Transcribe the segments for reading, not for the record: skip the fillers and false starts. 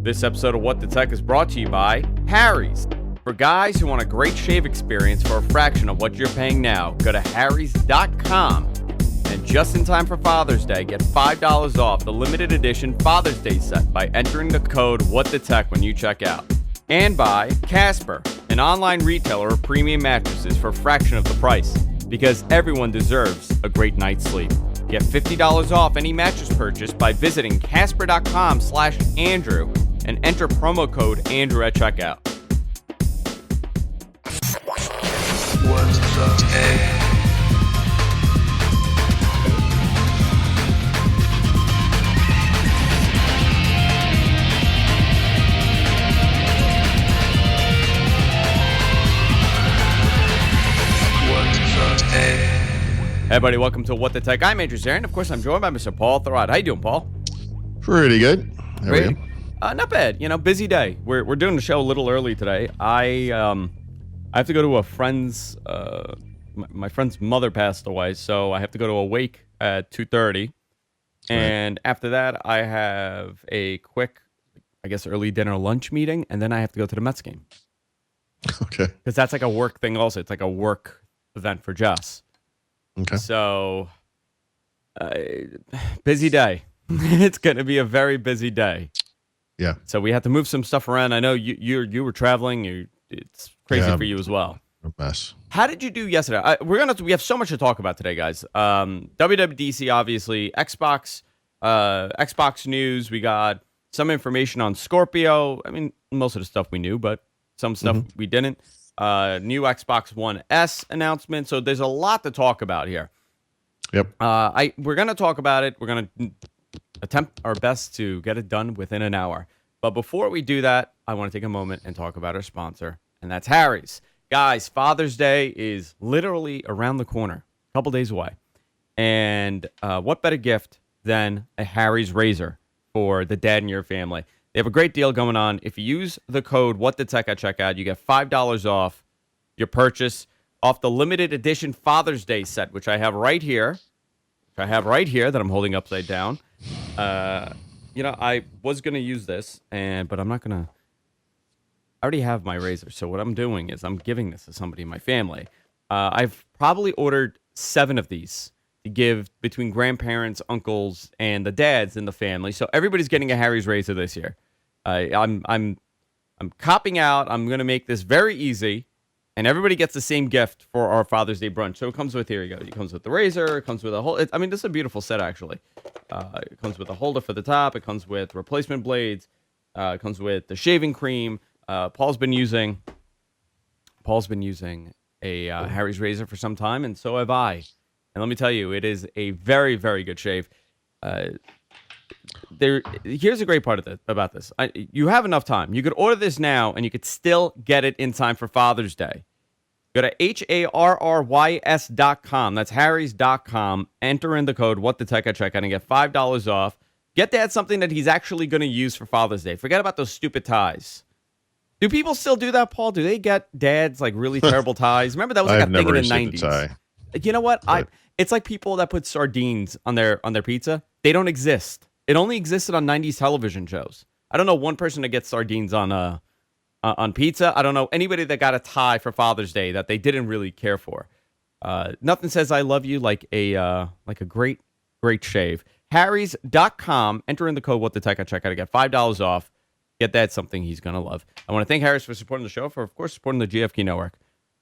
This episode of What the Tech is brought to you by Harry's. For guys who want a great shave experience for a fraction of what you're paying now, go to harrys.com. And just in time for Father's Day, get $5 off the limited edition Father's Day set by entering the code WhatTheTech when you check out. And by Casper, an online retailer of premium mattresses for a fraction of the price, because everyone deserves a great night's sleep. Get $50 off any mattress purchase by visiting casper.com/Andrew and enter promo code Andrew at checkout. What the tech? Hey everybody, welcome to What the Tech. I'm Andrew Zarin. Of course, I'm joined by Mr. Paul Thurrott. How you doing, Paul? Pretty good. How are you? Not bad. You know, busy day. We're doing the show a little early today. I have to go to a friend's. My friend's mother passed away, so I have to go to a wake at 2:30, and after that, I have a quick, I guess, early dinner lunch meeting, and then I have to go to the Mets game. Okay. Because that's like a work thing. Also, it's like a work event for Jess. Okay. So, busy day. It's going to be a very busy day. Yeah. So we had to move some stuff around. I know you were traveling. It's crazy for you as well. A mess. How did you do yesterday? We have so much to talk about today, guys. WWDC, obviously, Xbox news. We got some information on Scorpio. I mean, most of the stuff we knew, but some stuff we didn't. New Xbox One S announcement. So there's a lot to talk about here. Yep. We're going to talk about it. We're going to attempt our best to get it done within an hour. But before we do that, I want to take a moment and talk about our sponsor, and that's Harry's. Guys, Father's Day is literally around the corner, a couple days away. And what better gift than a Harry's razor for the dad in your family? They have a great deal going on. If you use the code WhatTheTech at checkout, you get $5 off your purchase off the limited edition Father's Day set, which I have right here. That I'm holding upside down. I was going to use this, but I'm not going to. I already have my razor, so what I'm doing is I'm giving this to somebody in my family. I've probably ordered 7 of these to give between grandparents, uncles, and the dads in the family. So everybody's getting a Harry's razor this year. I'm copping out. I'm going to make this very easy, and everybody gets the same gift for our Father's Day brunch. So it comes with, here you go. It comes with the razor. It comes with a whole. This is a beautiful set, actually. It comes with a holder for the top. It comes with replacement blades. It comes with the shaving cream. Paul's been using a Harry's razor for some time, and so have I. And let me tell you, it is a very, very good shave. Here's a great part about this. You have enough time. You could order this now, and you could still get it in time for Father's Day. Go to harrys.com. That's harrys.com. Enter in the code WhatTheTech at checkout and get $5 off. Get Dad something that he's actually going to use for Father's Day. Forget about those stupid ties. Do people still do that, Paul? Do they get dads like really terrible ties? Remember that was like a thing in the 90s. You know what? It's like people that put sardines on their pizza. They don't exist. It only existed on 90s television shows. I don't know one person that gets sardines on pizza. I don't know anybody that got a tie for Father's Day that they didn't really care for. Nothing says I love you like a great shave. Harrys.com. Enter in the code WhatTheTech at checkout to get $5 off. Get that something he's going to love. I want to thank Harris for supporting the show, for, of course, supporting the GFK network.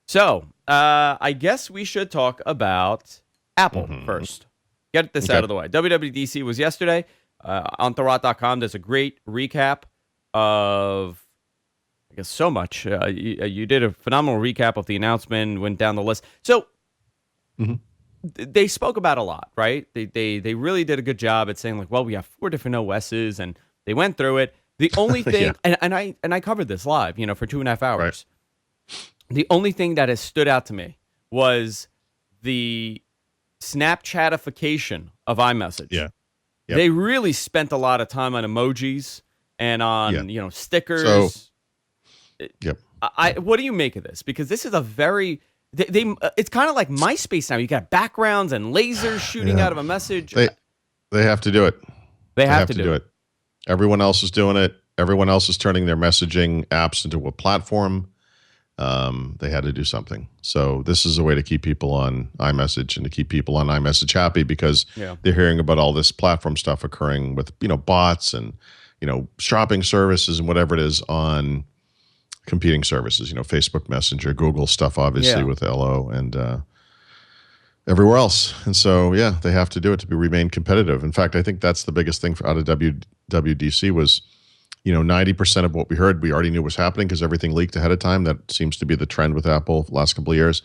So, I guess we should talk about Apple first. Get this out of the way. WWDC was yesterday. On Thurrott.com, there's a great recap of, I guess, so much. You did a phenomenal recap of the announcement, went down the list. So, they spoke about a lot, right? They really did a good job at saying, like, well, we have 4 different OSs, and they went through it. The only thing, and I covered this live, for 2.5 hours. Right. The only thing that has stood out to me was the Snapchatification of iMessage. Yeah. Yep. They really spent a lot of time on emojis and on stickers. So, what do you make of this? Because this is a very it's kind of like MySpace now. You got backgrounds and lasers shooting out of a message. They have to do it. They have to do it. Everyone else is doing it. everyone else is turning their messaging apps into a platform. They had to do something. So this is a way to keep people on iMessage and to keep people on iMessage happy because they're hearing about all this platform stuff occurring with, bots and, shopping services and whatever it is on competing services, Facebook Messenger, Google stuff, obviously with LO and everywhere else. And so, they have to do it to remain competitive. In fact, I think that's the biggest thing out of WWDC was, 90% of what we heard, we already knew was happening because everything leaked ahead of time. That seems to be the trend with Apple the last couple of years.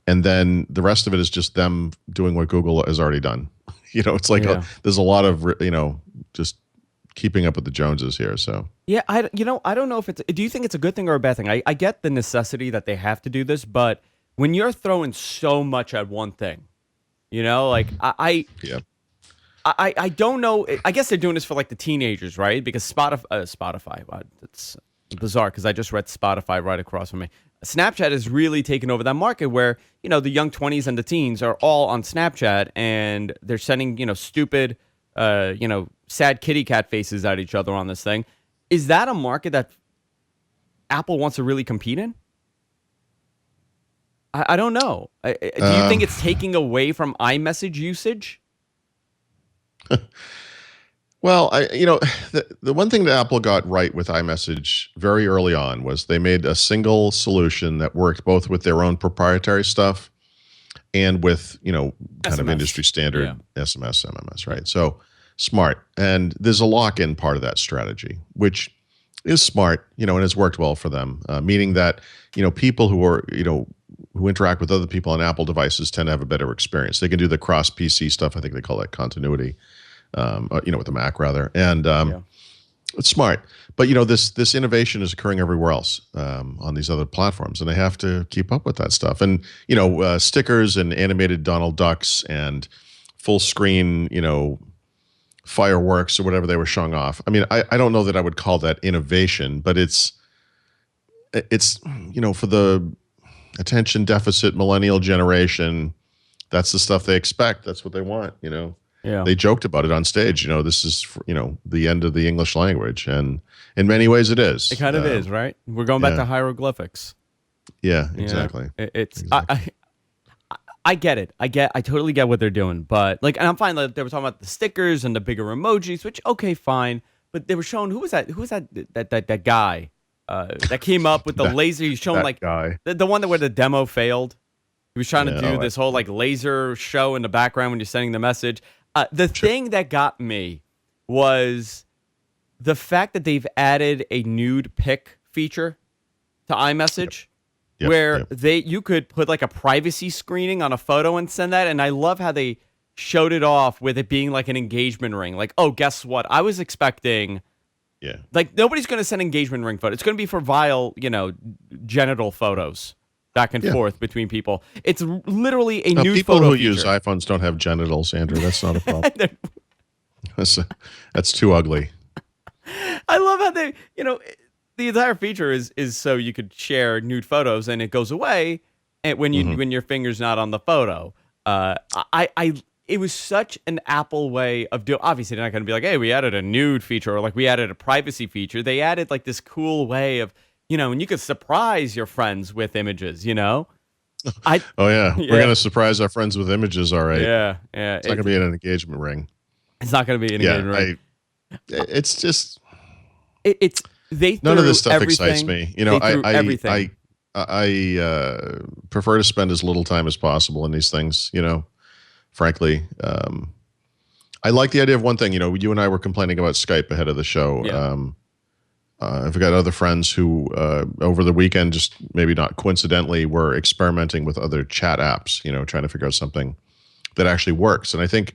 And then the rest of it is just them doing what Google has already done. It's like there's a lot of, just keeping up with the Joneses here. So I don't know if do you think it's a good thing or a bad thing? I get the necessity that they have to do this, but when you're throwing so much at one thing, like I don't know. I guess they're doing this for like the teenagers, right? Because Spotify, wow, it's bizarre because I just read Spotify right across from me. Snapchat is really taking over that market where, the young 20s and the teens are all on Snapchat and they're sending, stupid, sad kitty cat faces at each other on this thing. Is that a market that Apple wants to really compete in? I don't know. Do you think it's taking away from iMessage usage? Well, the one thing that Apple got right with iMessage very early on was they made a single solution that worked both with their own proprietary stuff and with, kind SMS. of industry standard SMS, MMS, right? So smart. And there's a lock-in part of that strategy, which is smart, and has worked well for them, meaning that, people who are, who interact with other people on Apple devices tend to have a better experience. They can do the cross PC stuff. I think they call that continuity. With the Mac rather, and it's smart. But this innovation is occurring everywhere else on these other platforms, and they have to keep up with that stuff. And stickers and animated Donald Ducks and full screen, fireworks or whatever they were showing off. I mean, I don't know that I would call that innovation, but it's for the attention deficit millennial generation, that's the stuff they expect. That's what they want. Yeah. They joked about it on stage. This is, the end of the English language. And in many ways it is. It kind of is, right? We're going back to hieroglyphics. Yeah, exactly. It's I get it. I totally get what they're doing. But and I'm fine. Like, they were talking about the stickers and the bigger emojis, which, okay, fine. But they were showing, who was that guy that came up with the laser? He's showing like guy. The one where the demo failed. He was trying to do this whole like laser show in the background when you're sending the message. The thing that got me was the fact that they've added a nude pic feature to iMessage, where you could put like a privacy screening on a photo and send that. And I love how they showed it off with it being like an engagement ring. Like, oh, guess what? I was expecting, like nobody's going to send engagement ring photo. It's going to be for vile, genital photos. Back and forth between people. It's literally a new people photo who feature. use iPhones don't have genitals, Andrew. That's not a problem. That's too ugly. I love how they, the entire feature is so you could share nude photos and it goes away and when your finger's not on the photo. It was such an Apple way of doing. Obviously, they're not going to be like, hey, we added a nude feature or like we added a privacy feature. They added like this cool way of. And you could surprise your friends with images, Oh, yeah. We're going to surprise our friends with images, all right. Yeah. It's not going to be an engagement ring. It's not going to be an engagement ring. It's just... They none of this stuff everything. excites me. Everything. I prefer to spend as little time as possible in these things, frankly. I like the idea of one thing. You and I were complaining about Skype ahead of the show. Yeah. I've got other friends who, over the weekend, just maybe not coincidentally, were experimenting with other chat apps, trying to figure out something that actually works. And I think,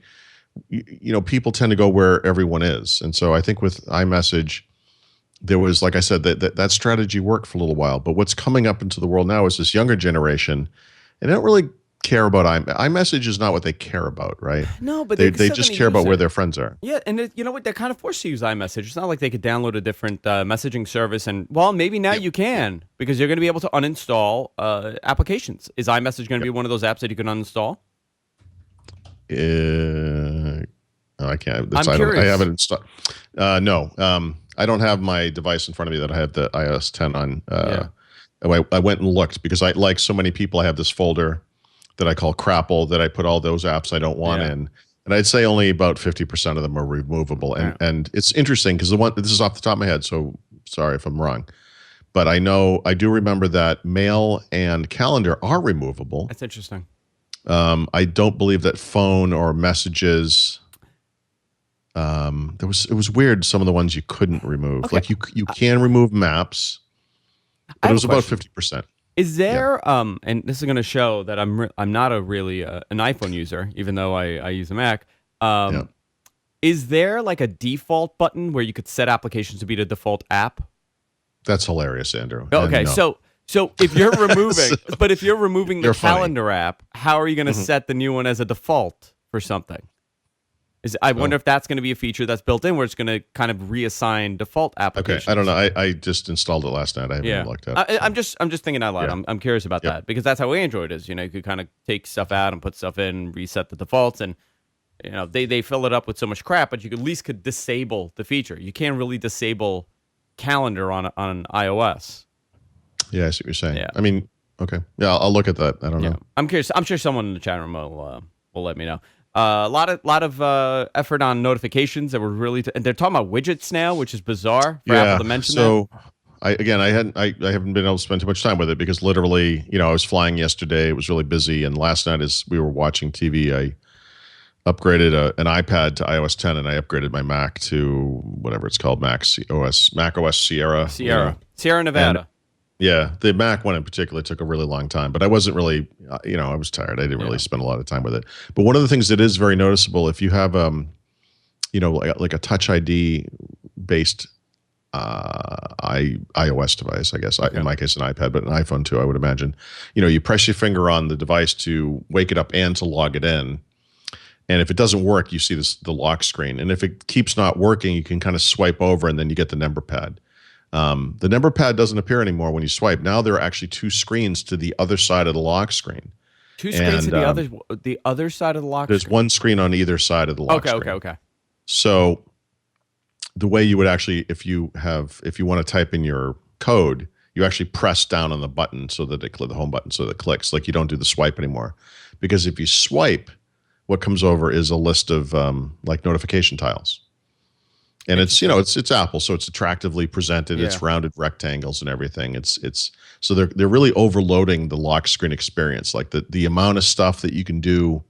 people tend to go where everyone is. And so I think with iMessage, there was, like I said, that strategy worked for a little while. But what's coming up into the world now is this younger generation, and they don't really care about iMessage is not what they care about, right? No, but they just care about where their friends are. Yeah, and you know what? They're kind of forced to use iMessage. It's not like they could download a different messaging service, and maybe now you can because you're going to be able to uninstall applications. Is iMessage going to be one of those apps that you can uninstall? I can't. I'm curious. I haven't installed. No. I don't have my device in front of me that I have the iOS 10 on. Yeah. I went and looked because I, like so many people, I have this folder that I call Crapple that I put all those apps I don't want in. And I'd say only about 50% of them are removable. And it's interesting because this is off the top of my head, so sorry if I'm wrong. But I do remember that Mail and Calendar are removable. That's interesting. I don't believe that Phone or Messages. It was weird. Some of the ones you couldn't remove, like you can remove Maps, but it was about 50%. Is there and this is going to show that I'm not a really an iPhone user, even though I use a Mac. Is there like a default button where you could set applications to be the default app? That's hilarious, Andrew. Okay, no. so if you're removing, but if you're removing the You're funny. calendar app, how are you going to set the new one as a default for something? I wonder if that's going to be a feature that's built in where it's going to kind of reassign default applications. Okay, I don't know. I just installed it last night. I haven't even looked at it. I'm just thinking out loud. Yeah. I'm curious about that because that's how Android is. You know, you could kind of take stuff out and put stuff in, reset the defaults, and you know they fill it up with so much crap. But you at least could disable the feature. You can't really disable calendar on iOS. Yeah, I see what you're saying. Yeah. I mean, okay. Yeah, I'll look at that. I don't know. I'm curious. I'm sure someone in the chat room will let me know. A lot of effort on notifications that were really, and they're talking about widgets now, which is bizarre for Apple to mention that. I haven't been able to spend too much time with it because literally, I was flying yesterday. It was really busy, and last night as we were watching TV, I upgraded an iPad to iOS 10, and I upgraded my Mac to whatever it's called, macOS Sierra. Sierra Nevada. And, yeah, the Mac one in particular took a really long time, but I wasn't really, I was tired. I didn't really spend a lot of time with it. But one of the things that is very noticeable, if you have, like a Touch ID based iOS device, I guess, in my case, an iPad, but an iPhone too, I would imagine, you press your finger on the device to wake it up and to log it in. And if it doesn't work, you see the lock screen. And if it keeps not working, you can kind of swipe over and then you get the number pad. The number pad doesn't appear anymore when you swipe. Now there are actually two screens to the other side of the lock screen. Two screens to the other side of the lock there's screen? one screen on either side of the lock screen. Okay. So the way you would actually, if you want to type in your code, you actually press down on the button so that the home button, so that it clicks. Like you don't do the swipe anymore. Because if you swipe, what comes over is a list of like notification tiles. And it's it's Apple, so it's attractively presented. Yeah. It's rounded rectangles and everything. It's so they're really overloading the lock screen experience. Like the amount of stuff that you can do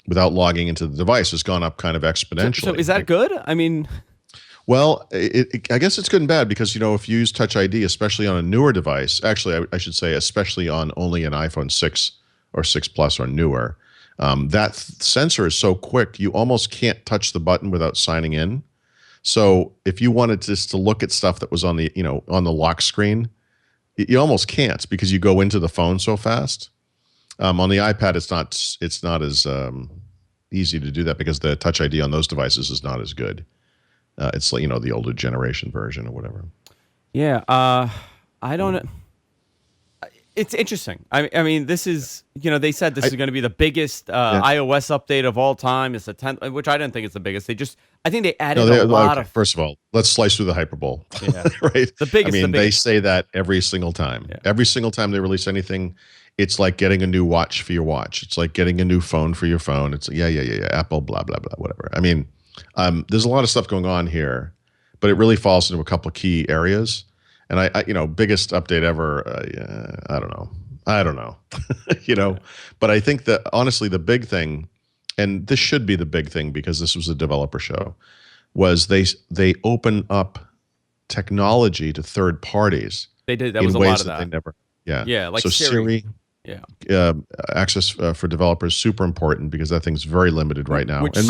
without logging into the device has gone up kind of exponentially. So is that good? I mean, well, I guess it's good and bad because if you use Touch ID, especially on a newer device, actually I should say especially on only an iPhone 6 or 6 Plus or newer, that sensor is so quick you almost can't touch the button without signing in. So if you wanted just to look at stuff that was on the on the lock screen, you almost can't because you go into the phone so fast. On the iPad, it's not as easy to do that because the Touch ID on those devices is not as good. It's like the older generation version or whatever. Yeah, I don't. It's interesting. I mean, this is they said this is going to be the biggest iOS update of all time. It's the 10th, which I didn't think it's the biggest. I think they added a lot of. First of all, let's slice through the hyperbole. Yeah. Right. The biggest. I mean, they say that every single time. Yeah. Every single time they release anything, it's like getting a new watch for your watch. It's like getting a new phone for your phone. It's yeah. Apple, blah blah blah, whatever. I mean, there's a lot of stuff going on here, but it really falls into a couple of key areas. And I biggest update ever. I don't know. But I think that honestly, the big thing, and this should be the big thing because this was a developer show, was they open up technology to third parties. They did. That was a lot of that. They never. Yeah. Yeah. Like so Siri. Yeah. Access for developers super important because that thing's very limited right now. Which and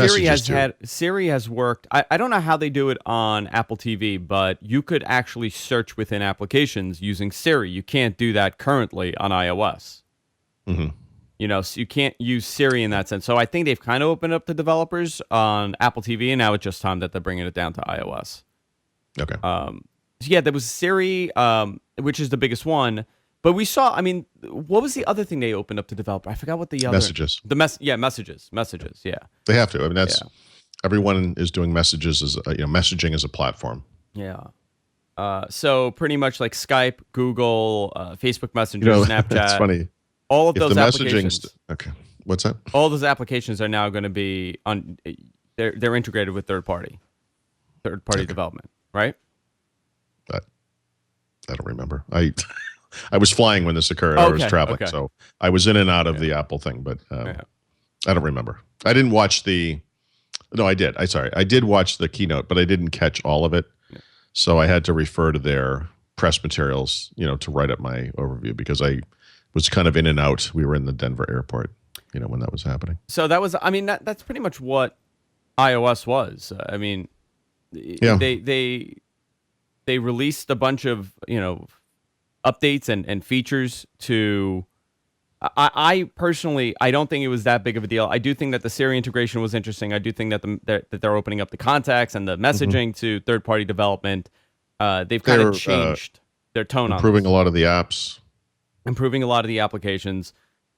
Siri has worked. I don't know how they do it on Apple TV, but you could actually search within applications using Siri. You can't do that currently on iOS. Mm-hmm. So you can't use Siri in that sense. So I think they've kind of opened up to developers on Apple TV, and now it's just time that they're bringing it down to iOS. Okay. So yeah, there was Siri, which is the biggest one. But we saw, I mean, what was the other thing they opened up to developer? I forgot what the other... Messages. Messages, yeah. They have to. I mean, everyone is doing messages as messaging as a platform. Yeah. So pretty much like Skype, Google, Facebook Messenger, Snapchat. It's funny. All of If those the applications. okay, what's that? All those applications are now going to be on. They're integrated with third party development, right? I, I don't remember. I was flying when this occurred. I was traveling, so I was in and out of the Apple thing, but I don't remember. I didn't watch the. No, I did. I did watch the keynote, but I didn't catch all of it. Yeah. So I had to refer to their press materials, to write up my overview because I was kind of in and out. We were in the Denver airport, when that was happening. So that was. I mean, that's pretty much what iOS was. I mean, they released a bunch of updates and features to. I personally, I don't think it was that big of a deal. I do think that the Siri integration was interesting. I do think that that they're opening up the contacts and the messaging to third-party development. They've kind of changed their tone on improving a lot of the apps, improving a lot of the applications.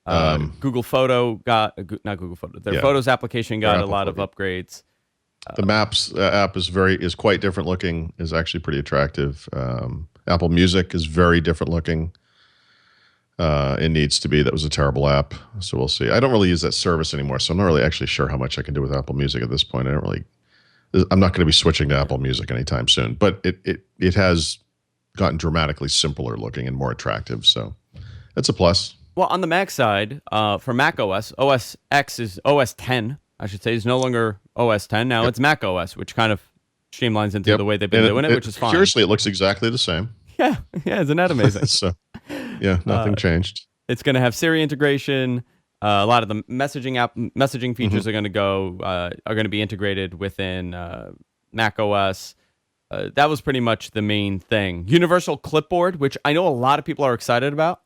Google Photo got not Google Photo. Their Photos application got a lot of upgrades. The Maps app is quite different looking. Is actually pretty attractive. Apple Music is very different looking. It needs to be. That was a terrible app, so we'll see. I don't really use that service anymore, so I'm not really actually sure how much I can do with Apple Music at this point. I'm not going to be switching to Apple Music anytime soon, but it has gotten dramatically simpler looking and more attractive, so that's a plus. Well, on the Mac side, for macOS, OS X is OS 10, I should say, is no longer OS 10. Now it's macOS, which kind of streamlines into the way they've been doing it, which is fine. Curiously, it looks exactly the same. Yeah, isn't that amazing? So, nothing changed. It's going to have Siri integration. A lot of the messaging features are going to be integrated within macOS. That was pretty much the main thing. Universal Clipboard, which I know a lot of people are excited about.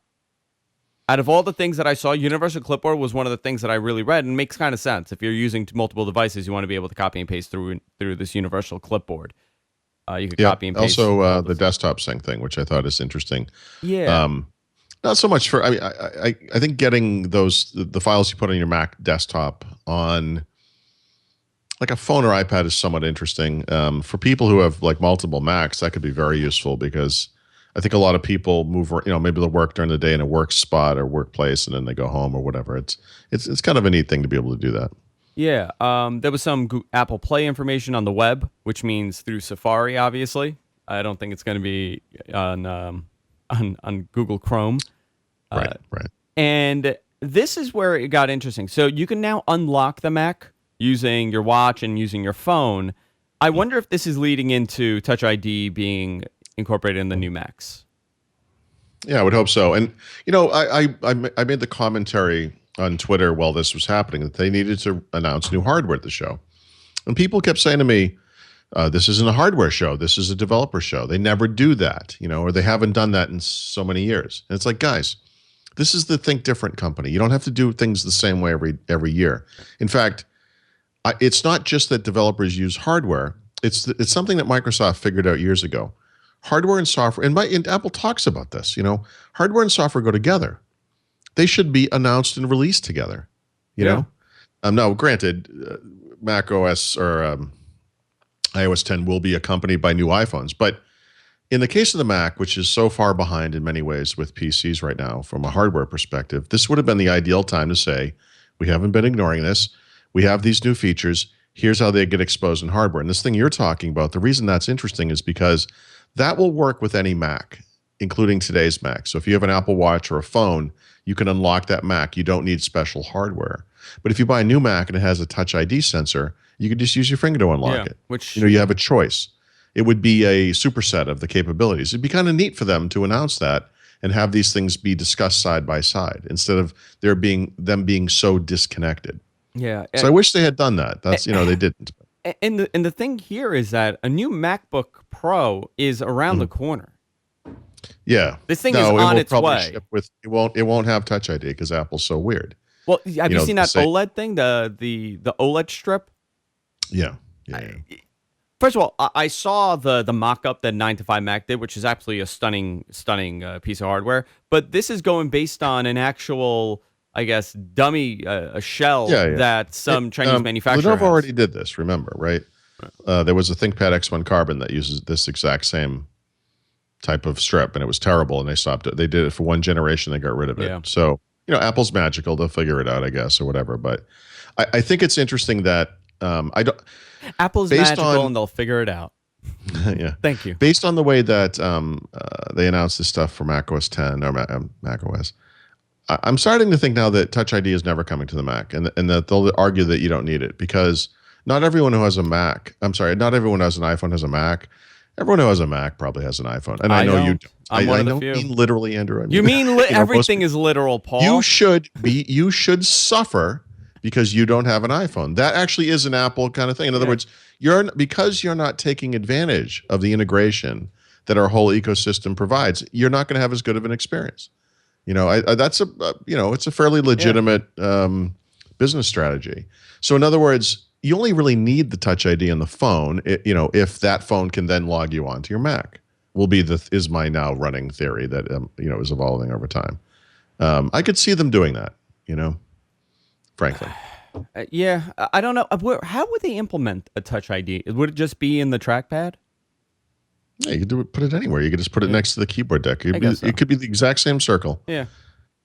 Out of all the things that I saw, Universal Clipboard was one of the things that I really read, and makes kind of sense. If you're using multiple devices, you want to be able to copy and paste through this Universal Clipboard. You could copy and paste. Also, the desktop sync thing, which I thought is interesting. Yeah. Not so much for. I think getting the files you put on your Mac desktop on like a phone or iPad is somewhat interesting. For people who have like multiple Macs, that could be very useful because I think a lot of people move. Maybe they'll work during the day in a work spot or workplace, and then they go home or whatever. It's kind of a neat thing to be able to do that. Yeah, there was some Apple Play information on the web, which means through Safari, obviously. I don't think it's going to be on Google Chrome. Right. And this is where it got interesting. So you can now unlock the Mac using your watch and using your phone. I wonder if this is leading into Touch ID being incorporated in the new Macs. Yeah, I would hope so. And, I made the commentary on Twitter while this was happening that they needed to announce new hardware at the show. And people kept saying to me, this isn't a hardware show. This is a developer show. They never do that, or they haven't done that in so many years. And it's like, guys, this is the Think Different company. You don't have to do things the same way every year. In fact, it's not just that developers use hardware. It's something that Microsoft figured out years ago. Hardware and software, and Apple talks about this, hardware and software go together. They should be announced and released together, you know? Now, granted, Mac OS or iOS 10 will be accompanied by new iPhones. But in the case of the Mac, which is so far behind in many ways with PCs right now from a hardware perspective, this would have been the ideal time to say, we haven't been ignoring this. We have these new features. Here's how they get exposed in hardware. And this thing you're talking about, the reason that's interesting is because that will work with any Mac, including today's Mac. So if you have an Apple Watch or a phone, you can unlock that Mac. You don't need special hardware. But if you buy a new Mac and it has a Touch ID sensor, you can just use your finger to unlock it. Which you have a choice. It would be a superset of the capabilities. It'd be kind of neat for them to announce that and have these things be discussed side by side instead of them being so disconnected. Yeah. So I wish they had done that. That's they didn't. And the thing here is that a new MacBook Pro is around the corner. Yeah, this thing is on its way. It won't have Touch ID because Apple's so weird. Well, have you seen that OLED thing, the OLED strip? Yeah. First of all, I saw the mock-up that 9to5 Mac did, which is absolutely a stunning piece of hardware. But this is going based on an actual, I guess, dummy a shell that some Chinese manufacturer Lenovo has. already did this. Remember, right? There was a ThinkPad X1 Carbon that uses this exact same type of strip, and it was terrible, and they stopped it. They did it for one generation, they got rid of it. Yeah. So, Apple's magical. They'll figure it out, I guess, or whatever. But I think it's interesting that I don't. Apple's magical, and they'll figure it out. Yeah. Thank you. Based on the way that they announced this stuff for macOS 10 or macOS, I'm starting to think now that Touch ID is never coming to the Mac, and that they'll argue that you don't need it because not everyone who has a Mac, not everyone who has an iPhone has a Mac. Everyone who has a Mac probably has an iPhone, and I know you don't. I'm one of the don't few. mean literally, Andrew. I mean, You mean everything is literal, Paul? You should suffer because you don't have an iPhone. That actually is an Apple kind of thing. In other words, because you're not taking advantage of the integration that our whole ecosystem provides, you're not going to have as good of an experience. That's it's a fairly legitimate business strategy. So in other words, you only really need the Touch ID on the phone, if that phone can then log you onto your Mac. Is my now running theory that is evolving over time. I could see them doing that, frankly. Yeah, I don't know. How would they implement a Touch ID? Would it just be in the trackpad? Yeah, you could put it anywhere. You could just put it next to the keyboard deck. It could be the exact same circle. Yeah.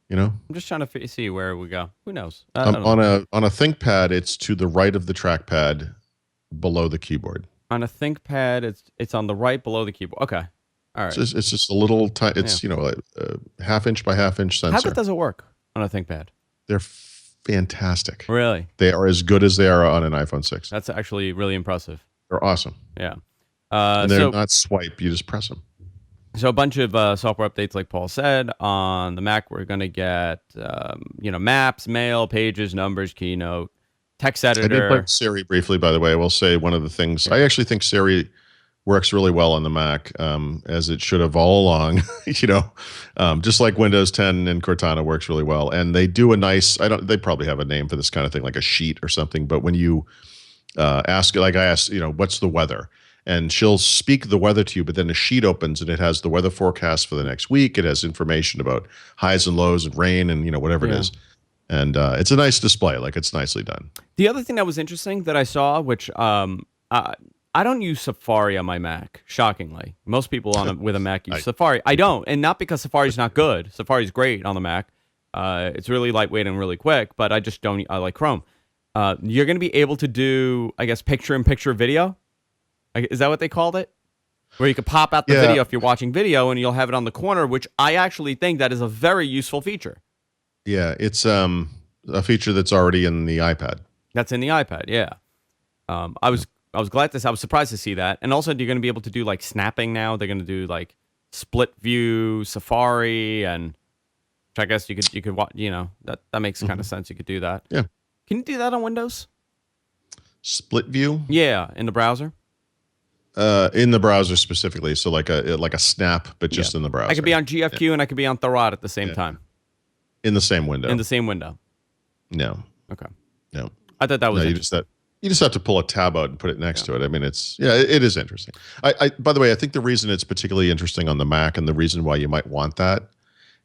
I'm just trying to see where we go. Who knows? On a ThinkPad, it's to the right of the trackpad, below the keyboard. On a ThinkPad, it's on the right below the keyboard. Okay, all right. It's just a little tiny. It's like a half-inch by half-inch sensor. How good does it work on a ThinkPad? They're fantastic. Really? They are as good as they are on an iPhone 6. That's actually really impressive. They're awesome. Yeah. And they're not swipe. You just press them. So a bunch of software updates, like Paul said. On the Mac, we're going to get, Maps, Mail, Pages, Numbers, Keynote, Text Editor. I did play Siri briefly, by the way. I will say one of the things, I actually think Siri works really well on the Mac, as it should have all along, just like Windows 10 and Cortana works really well. And they do a nice, they probably have a name for this kind of thing, like a sheet or something. But when you ask, like I asked, what's the weather? And she'll speak the weather to you, but then a sheet opens and it has the weather forecast for the next week. It has information about highs and lows and rain and, whatever it is. And it's a nice display. Like, it's nicely done. The other thing that was interesting that I saw, which I don't use Safari on my Mac, shockingly. Most people with a Mac use Safari. I don't. And not because Safari's not good. Safari's great on the Mac. It's really lightweight and really quick, but I just don't. I like Chrome. You're going to be able to do, I guess, picture-in-picture video. Is that what they called it? Where you could pop out the video if you're watching video and you'll have it on the corner, which I actually think that is a very useful feature. Yeah, it's a feature that's already in the iPad. That's in the iPad, yeah. I was surprised to see that. And also, you're going to be able to do like snapping now. They're going to do like split view Safari, and which I guess you could watch. That makes kind of sense. You could do that. Yeah. Can you do that on Windows? Split view? Yeah, in the browser. In the browser specifically, so like a snap, but just in the browser. I could be on GFQ and I could be on Thurrott at the same time. In the same window. In the same window. No. Okay. No. I thought that was interesting. You just have to pull a tab out and put it next to it. I mean, it is interesting. By the way, I think the reason it's particularly interesting on the Mac, and the reason why you might want that,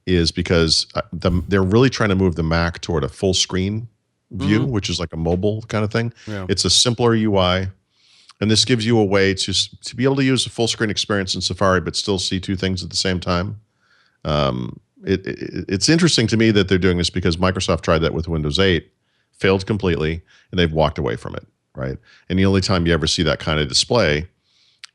is because they're really trying to move the Mac toward a full screen view, which is like a mobile kind of thing. Yeah. It's a simpler UI. And this gives you a way to be able to use a full screen experience in Safari, but still see two things at the same time. It's interesting to me that they're doing this because Microsoft tried that with Windows 8, failed completely, and they've walked away from it, right? And the only time you ever see that kind of display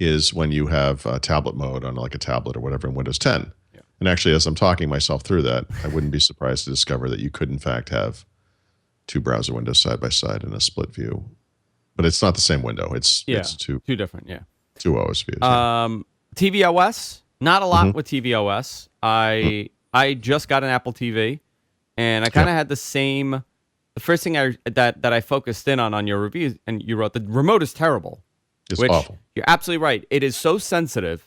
is when you have tablet mode on like a tablet or whatever in Windows 10. Yeah. And actually, as I'm talking myself through that, I wouldn't be surprised to discover that you could, in fact, have two browser windows side by side in a split view. But it's not the same window. It's two different, two OS views. tvOS, not a lot with tvOS. I just got an Apple TV, and I kind of had the same. The first thing that I focused in on your review, and you wrote, the remote is terrible. It's awful. You're absolutely right. It is so sensitive,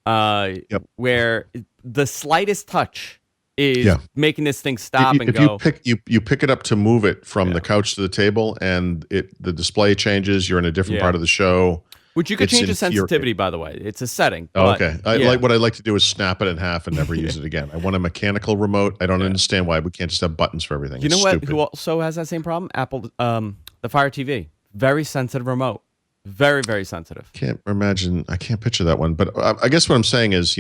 where the slightest touch is making this thing stop and go. You pick it up to move it from the couch to the table, and the display changes. You're in a different part of the show. Which you could change the sensitivity, by the way. It's a setting. Okay. What I like to do is snap it in half and never use it again. I want a mechanical remote. I don't understand why we can't just have buttons for everything. You know what? Who also has that same problem? Apple, the Fire TV. Very sensitive remote. Very, very sensitive. Can't imagine. I can't picture that one. But I guess what I'm saying is,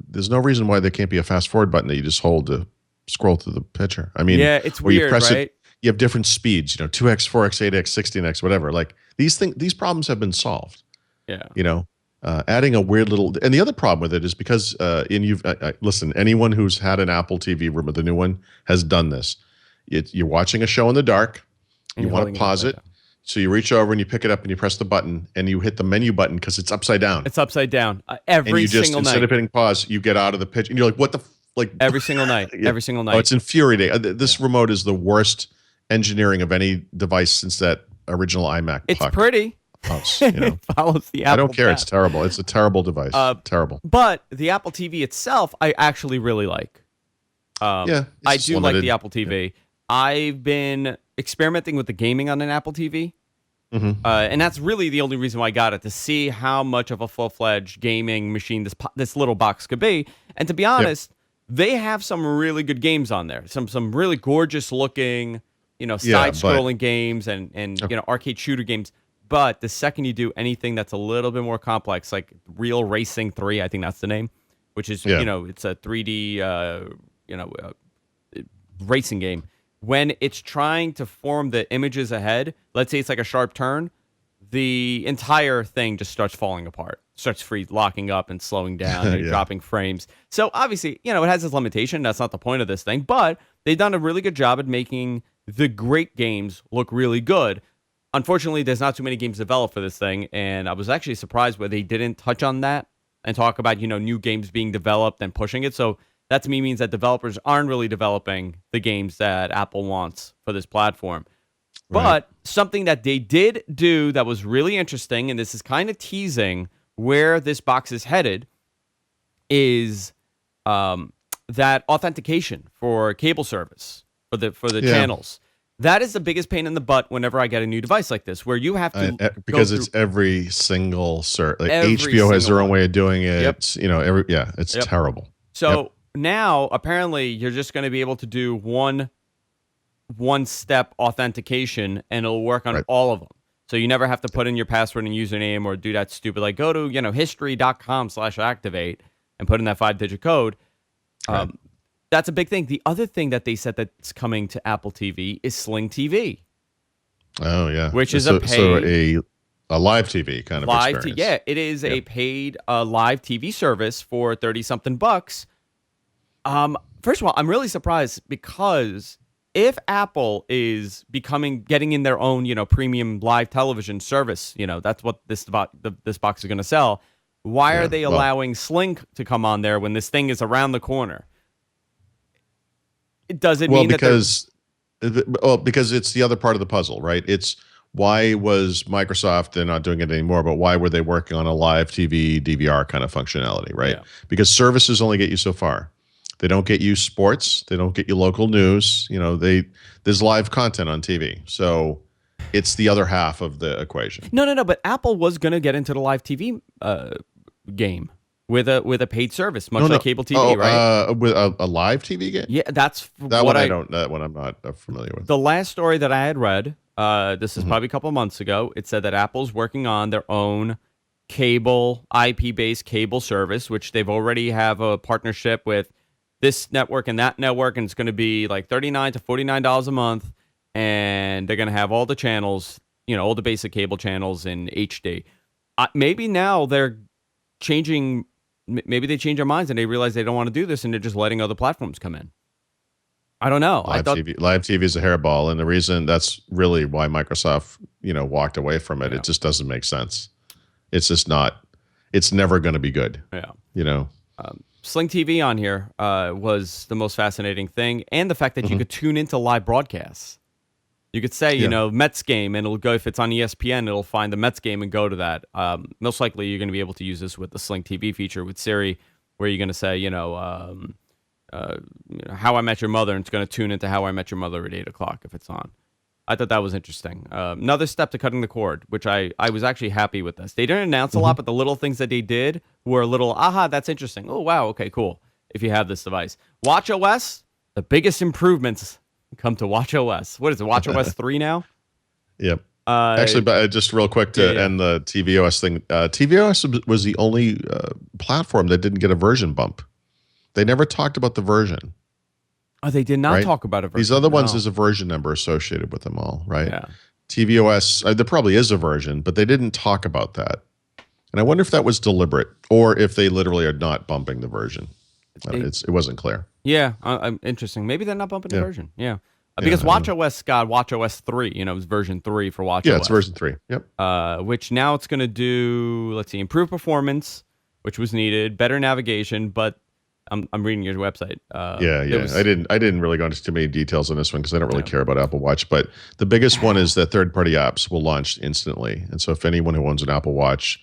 there's no reason why there can't be a fast forward button that you just hold to scroll through the picture. I mean, yeah, it's where weird, you press right? it, you have different speeds, 2x, 4x, 8x, 16x, whatever. Like these problems have been solved. Yeah. Adding a weird little, and the other problem with it is because, listen, anyone who's had an Apple TV room, the new one, has done this. You're watching a show in the dark, you want to pause it. So you reach over and you pick it up and you press the button and you hit the menu button because it's upside down. It's upside down every single night. Instead of hitting pause, you get out of the pitch and you're like, what the like every single night. Yeah. Every single night. Oh, it's infuriating. This remote is the worst engineering of any device since that original iMac. It's pretty. Mouse, It follows the Apple I don't care. path. It's terrible. It's a terrible device. Terrible. But the Apple TV itself, I actually really like. Yeah, I do like limited. the Apple TV. Yeah. I've been experimenting with the gaming on an Apple TV. Mm-hmm. And that's really the only reason why I got it, to see how much of a full-fledged gaming machine this little box could be. And to be honest, they have some really good games on there. Some really gorgeous looking, side-scrolling games and arcade shooter games. But the second you do anything that's a little bit more complex, like Real Racing 3, I think that's the name, which is it's a 3D racing game. When it's trying to form the images ahead, let's say it's like a sharp turn, the entire thing just starts falling apart, starts locking up and slowing down and dropping frames. So obviously, it has its limitation. That's not the point of this thing, but they've done a really good job at making the great games look really good. Unfortunately, there's not too many games developed for this thing, and I was actually surprised where they didn't touch on that and talk about, new games being developed and pushing it. So that to me means that developers aren't really developing the games that Apple wants for this platform. Right. But something that they did do that was really interesting, and this is kind of teasing where this box is headed, is that authentication for cable service for the channels. That is the biggest pain in the butt whenever I get a new device like this, where you have to because it's every single HBO has their own way of doing it. Yep. It's it's terrible. So now apparently you're just going to be able to do one step authentication and it'll work on all of them. So you never have to put in your password and username or do that stupid go to history.com/activate and put in that 5-digit code. Right. That's a big thing. The other thing that they said that's coming to Apple TV is Sling TV. Oh yeah, which is a live TV kind of experience. Yeah, it is a paid live TV service for $30-something. First of all, I'm really surprised because if Apple is getting in their own premium live television service, that's what this box is going to sell. Why are they allowing Sling to come on there when this thing is around the corner? Does it mean because it's the other part of the puzzle, right? It's why was Microsoft, they're not doing it anymore, but why were they working on a live TV, DVR kind of functionality, right? Yeah. Because services only get you so far. They don't get you sports. They don't get you local news. There's live content on TV. So it's the other half of the equation. No. But Apple was going to get into the live TV game with a paid service, much like cable TV, right? With a live TV game? Yeah, that's that one. That one I'm not familiar with. The last story that I had read, this is probably a couple months ago. It said that Apple's working on their own cable, IP-based cable service, which they've already have a partnership with this network and that network, and it's going to be like $39 to $49 a month, and they're going to have all the channels, all the basic cable channels in HD. Maybe now they're changing. Maybe they change their minds and they realize they don't want to do this, and they're just letting other platforms come in. I don't know. Live TV is a hairball, and the reason that's really why Microsoft, walked away from it. Yeah. It just doesn't make sense. It's just not. It's never going to be good. Yeah. Sling TV on here was the most fascinating thing, and the fact that you could tune into live broadcasts. You could say, Mets game, and it'll go, if it's on ESPN, it'll find the Mets game and go to that. Most likely, you're going to be able to use this with the Sling TV feature with Siri, where you're going to say, How I Met Your Mother, and it's going to tune into How I Met Your Mother at 8 o'clock if it's on. I thought that was interesting. Another step to cutting the cord, which I was actually happy with this. They didn't announce a lot, but the little things that they did were a little, that's interesting. Oh, wow, okay, cool, if you have this device. watchOS, the biggest improvements come to watchOS. What is it, watchOS 3 now? Yep. Actually, but just real quick to end the tvOS thing. tvOS was the only platform that didn't get a version bump. They never talked about the version. Oh, they did not talk about a version. These other ones, there's a version number associated with them all, right? Yeah. tvOS, there probably is a version, but they didn't talk about that. And I wonder if that was deliberate or if they literally are not bumping the version. It wasn't clear. Yeah, interesting. Maybe they're not bumping the version. Yeah. Because watchOS got watchOS 3, it was version 3 for watchOS. Yeah, it's version 3. Yep. Which now it's going to do, let's see, improve performance, which was needed, better navigation, but I'm reading your website. I didn't really go into too many details on this one because I don't really care about Apple Watch. But the biggest one is that third-party apps will launch instantly. And so if anyone who owns an Apple Watch,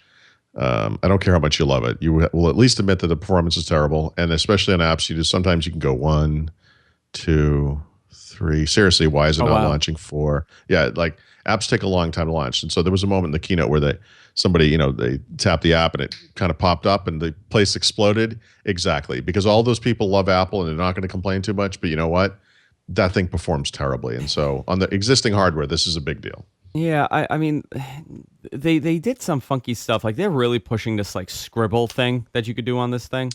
I don't care how much you love it, you will at least admit that the performance is terrible. And especially on apps, sometimes you can go 1, 2, 3. Seriously, why is it not launching 4? Yeah, like apps take a long time to launch. And so there was a moment in the keynote where somebody they tapped the app and it kind of popped up and the place exploded. Exactly. Because all those people love Apple and they're not going to complain too much. But you know what? That thing performs terribly. And so on the existing hardware, this is a big deal. Yeah, I mean, they did some funky stuff. Like they're really pushing this like scribble thing that you could do on this thing.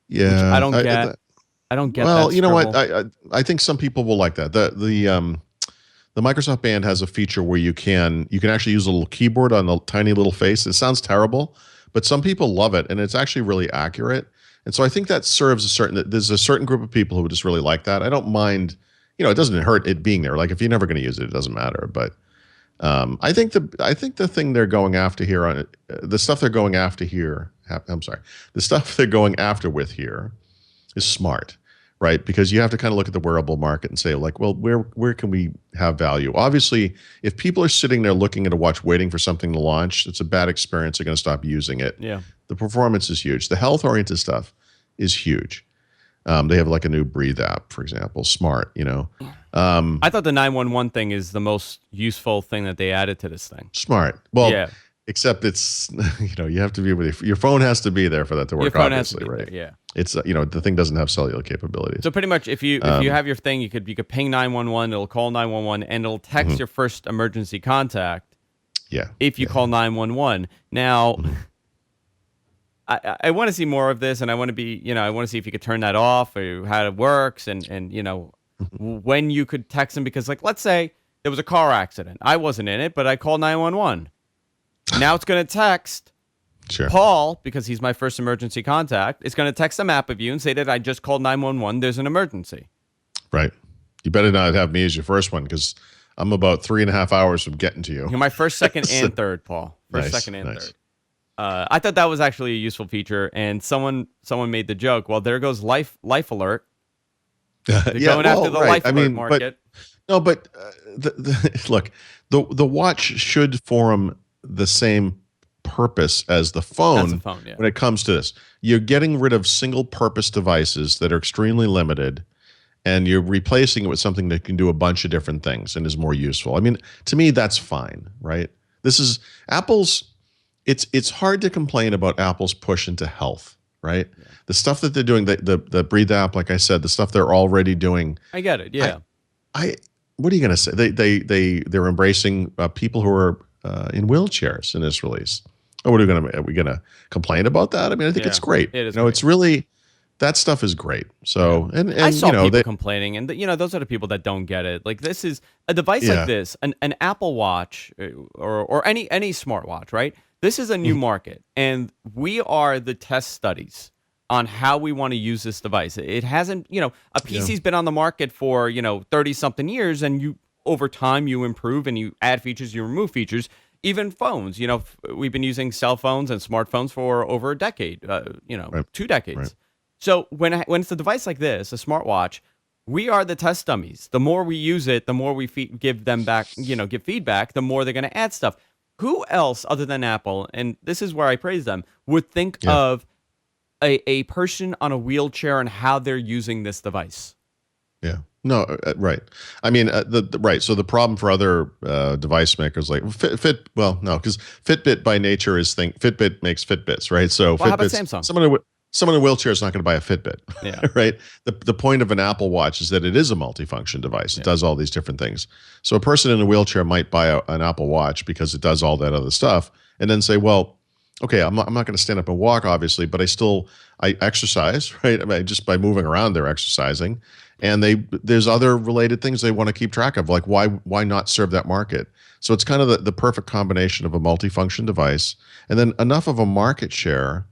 Yeah. Which I don't get. I don't get well, that you know scribble. what? I think some people will like that. The Microsoft Band has a feature where you can actually use a little keyboard on the tiny little face. It sounds terrible, but some people love it, and it's actually really accurate. And so I think that serves there's a certain group of people who just really like that. I don't mind, it doesn't hurt it being there. Like if you're never going to use it, it doesn't matter. But I think the thing they're going after here on it, the stuff they're going after here. The stuff they're going after with here is smart. Right, because you have to kind of look at the wearable market and say, like, well, where can we have value? Obviously, if people are sitting there looking at a watch waiting for something to launch, it's a bad experience. They're going to stop using it. Yeah. The performance is huge. The health-oriented stuff is huge. They have like a new Breathe app, for example, smart, I thought the 911 thing is the most useful thing that they added to this thing. Smart. Well, except it's, you have to be with your phone has to be there for that to work, obviously, right? There, yeah. It's, the thing doesn't have cellular capabilities. So pretty much if you have your thing, you could ping 911, it'll call 911, and it'll text your first emergency contact. Yeah. If you call 911. Now, I want to see more of this, and I want to be, I want to see if you could turn that off or how it works, and when you could text them, because like, let's say there was a car accident. I wasn't in it, but I called 911. Now it's going to text Paul, because he's my first emergency contact. It's going to text a map of you and say that I just called 911. There's an emergency. Right. You better not have me as your first one, because I'm about 3.5 hours from getting to you. You're my first, second, and third, Paul. First, second, and third. I thought that was actually a useful feature, and someone made the joke. Well, there goes life alert. They're going after the life alert market. Look, the watch should form the same purpose as the phone, when it comes to this. You're getting rid of single-purpose devices that are extremely limited, and you're replacing it with something that can do a bunch of different things and is more useful. I mean, to me, that's fine, right? This is Apple's. It's hard to complain about Apple's push into health, right? Yeah. The stuff that they're doing, the Breathe app, like I said, the stuff they're already doing. I get it. Yeah. What are you going to say? They're embracing people who are in wheelchairs in this release. Oh, are we gonna complain about that? I mean, I think it's great. It is. It's really, that stuff is great. So, and I saw people complaining, and those are the people that don't get it. Like, this is a device like this, an Apple Watch or any smartwatch, right? This is a new market, and we are the test studies on how we want to use this device. It hasn't, a PC's been on the market for 30-something years, and over time you improve and you add features, you remove features. Even phones, we've been using cell phones and smartphones for over a decade, 2 decades. Right. So when it's a device like this, a smartwatch, we are the test dummies. The more we use it, the more we give them back, give feedback, the more they're going to add stuff. Who else other than Apple, and this is where I praise them, would think of a person on a wheelchair and how they're using this device? Yeah. No, right. I mean, right. So the problem for other device makers like because Fitbit by nature is Fitbit makes Fitbits, right? So how about Samsung? someone in a wheelchair is not going to buy a Fitbit, Yeah. right? The point of an Apple Watch is that it is a multifunction device. It does all these different things. So a person in a wheelchair might buy an Apple Watch because it does all that other stuff, and then say, well, okay, I'm not going to stand up and walk, obviously, but I exercise, right? I mean, just by moving around, they're exercising, and there's other related things they want to keep track of, like why not serve that market? So it's kind of the perfect combination of a multifunction device, and then enough of a market share,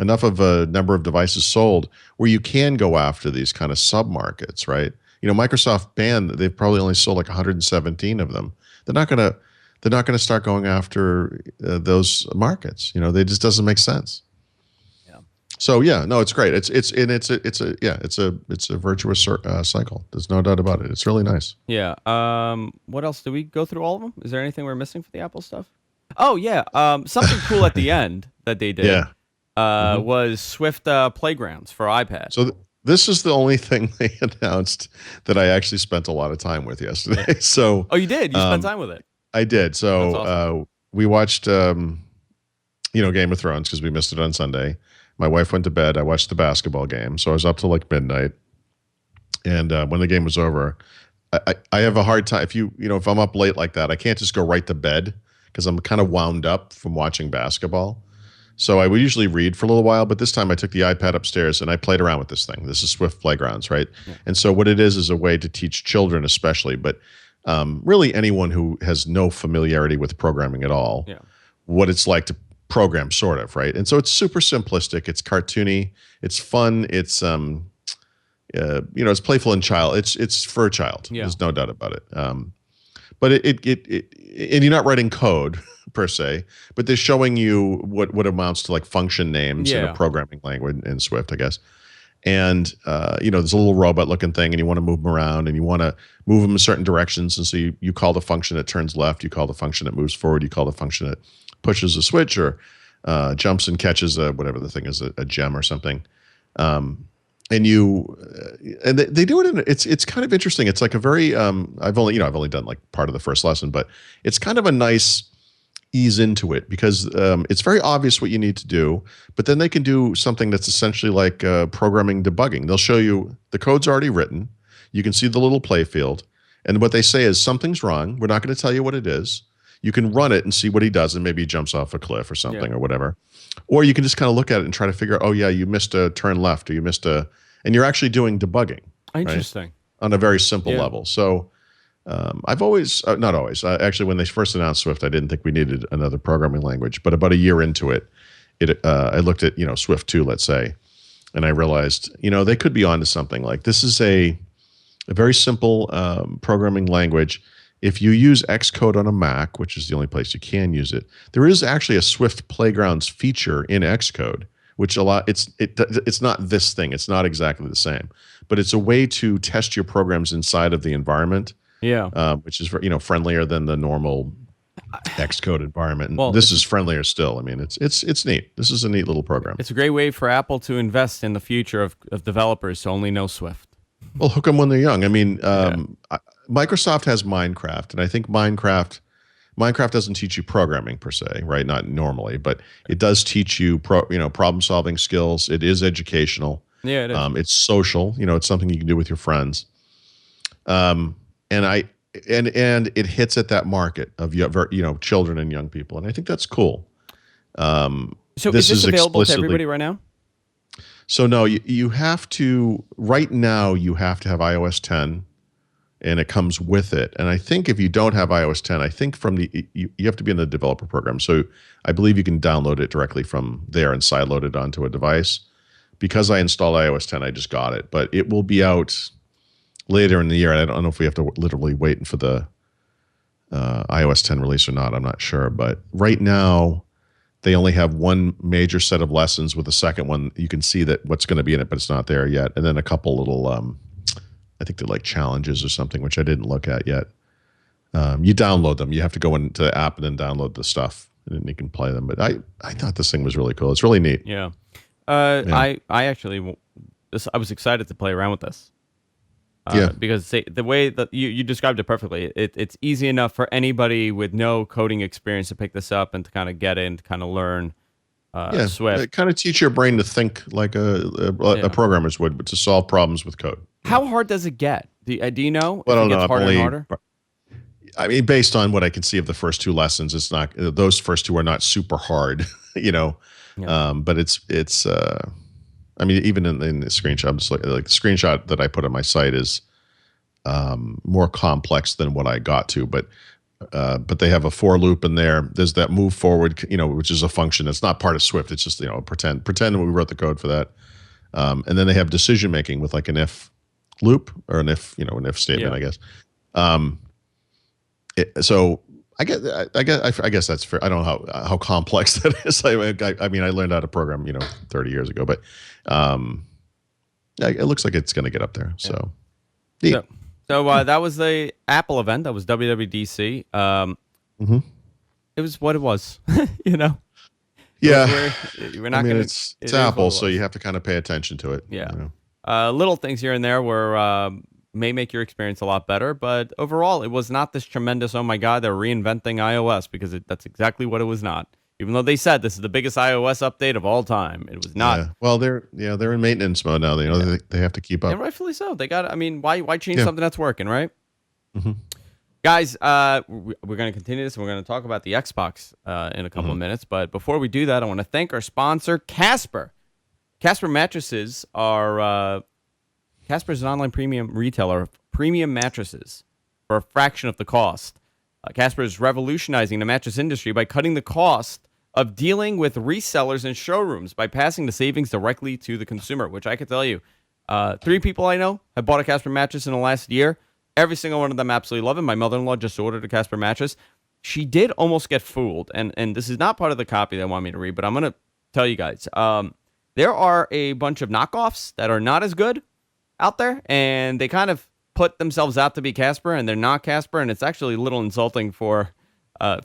enough of a number of devices sold where you can go after these kind of sub-markets, right? Microsoft banned, they've probably only sold like 117 of them. They're not going to start going after those markets. They just doesn't make sense. Yeah. So yeah, no, it's great. It's a virtuous cycle. There's no doubt about it. It's really nice. Yeah. What else? Did we go through all of them? Is there anything we're missing for the Apple stuff? Oh yeah. Something cool at the end that they did. Yeah. Was Swift playgrounds for iPad. So this is the only thing they announced that I actually spent a lot of time with yesterday. Yeah. So you did? You spent time with it? I did. So That's awesome. We watched Game of Thrones because we missed it on Sunday. My wife went to bed. I watched the basketball game, so I was up till like midnight. And when the game was over, I have a hard time if I'm up late like that, I can't just go right to bed because I'm kind of wound up from watching basketball. So I would usually read for a little while, but this time I took the iPad upstairs and I played around with this thing. This is Swift Playgrounds, right? Yeah. And so what it is a way to teach children especially, but really anyone who has no familiarity with programming at all, what it's like to program, sort of, right? And so it's super simplistic. It's cartoony. It's fun. It's it's playful and it's for a child. Yeah. There's no doubt about it. But it and you're not writing code per se, but they're showing you what amounts to like function names in a programming language in Swift, I guess. And there's a little robot looking thing, and you want to move them around, and you want to move them in certain directions. And so you call the function that turns left, you call the function that moves forward, you call the function that pushes a switch or jumps and catches whatever the thing is, a gem or something. And they do it it's kind of interesting. It's like a very I've only done like part of the first lesson, but it's kind of a nice ease into it because it's very obvious what you need to do, but then they can do something that's essentially like programming debugging. They'll show you the code's already written. You can see the little play field, and what they say is something's wrong. We're not going to tell you what it is. You can run it and see what he does, and maybe he jumps off a cliff or something or whatever. Or you can just kind of look at it and try to figure out, oh yeah, you missed a turn left, or you missed and you're actually doing debugging. Interesting. Right? On a very simple level. So I've always, not always, actually when they first announced Swift, I didn't think we needed another programming language, but about a year into it, I looked at, Swift 2, let's say, and I realized, they could be onto something. Like this is a very simple programming language. If you use Xcode on a Mac, which is the only place you can use it, there is actually a Swift Playgrounds feature in Xcode, which it's not this thing. It's not exactly the same, but it's a way to test your programs inside of the environment. Yeah, which is friendlier than the normal Xcode environment. And this is friendlier still. I mean, it's neat. This is a neat little program. It's a great way for Apple to invest in the future of developers who only know Swift. Well, hook them when they're young. I mean, Microsoft has Minecraft, and I think Minecraft doesn't teach you programming per se, right? Not normally, but it does teach you problem-solving skills. It is educational. Yeah, it is. It's social. It's something you can do with your friends. And it hits at that market of children and young people, and I think that's cool. So is this available to everybody right now? So no, you have to right now. You have to have iOS 10, and it comes with it. And I think if you don't have iOS 10, I think you have to be in the developer program. So I believe you can download it directly from there and sideload it onto a device. Because I installed iOS 10, I just got it, but it will be out later in the year. I don't know if we have to literally wait for the iOS 10 release or not. I'm not sure, but right now they only have one major set of lessons. With the second one, you can see that what's going to be in it, but it's not there yet. And then a couple little, I think they're like challenges or something, which I didn't look at yet. You download them. You have to go into the app and then download the stuff, and then you can play them. But I thought this thing was really cool. It's really neat. Yeah. I actually, I was excited to play around with this. Because the way that you described it perfectly, it's easy enough for anybody with no coding experience to pick this up and to kind of get in, to kind of learn Yeah, Swift. kind of teach your brain to think like a programmer's would, but to solve problems with code. How hard does it get? Do you know? Well, I don't If it know. gets harder and harder? I mean, based on what I can see of the first 2 lessons, it's not, those first 2 are not super hard, you know. Yeah. But it's I mean, even in the screenshot, it's like the screenshot that I put on my site is more complex than what I got to, but they have a for loop in there. There's that move forward, you know, which is a function that's not part of Swift. It's just, you know, pretend we wrote the code for that. And then they have decision making with like an if loop or an if, you know, an if statement, I guess. So I guess that's fair. I don't know how complex that is. I mean, I learned how to program, you know, 30 years ago, but it looks like it's going to get up there. So, so that was the Apple event. That was WWDC. It was what it was, you know. Yeah, we're not going to. It's Apple, so you have to kind of pay attention to it. Yeah, you know? Little things here and there were. May make your experience a lot better, but overall, it was not this tremendous, oh my God, they're reinventing iOS, because that's exactly what it was not. Even though they said this is the biggest iOS update of all time, it was not. Yeah. Well, they're in maintenance mode now. You know, they have to keep up. And rightfully so. They got. I mean, why change something that's working, right? Mm-hmm. Guys, we're going to continue this, and we're going to talk about the Xbox in a couple of minutes. But before we do that, I want to thank our sponsor, Casper. Casper mattresses are. Casper is an online premium retailer of premium mattresses for a fraction of the cost. Casper is revolutionizing the mattress industry by cutting the cost of dealing with resellers and showrooms by passing the savings directly to the consumer, which I can tell you, 3 people I know have bought a Casper mattress in the last year. Every single one of them absolutely love it. My mother-in-law just ordered a Casper mattress. She did almost get fooled, and this is not part of the copy they want me to read, but I'm going to tell you guys. There are a bunch of knockoffs that are not as good out there, and they kind of put themselves out to be Casper, and they're not Casper, and it's actually a little insulting for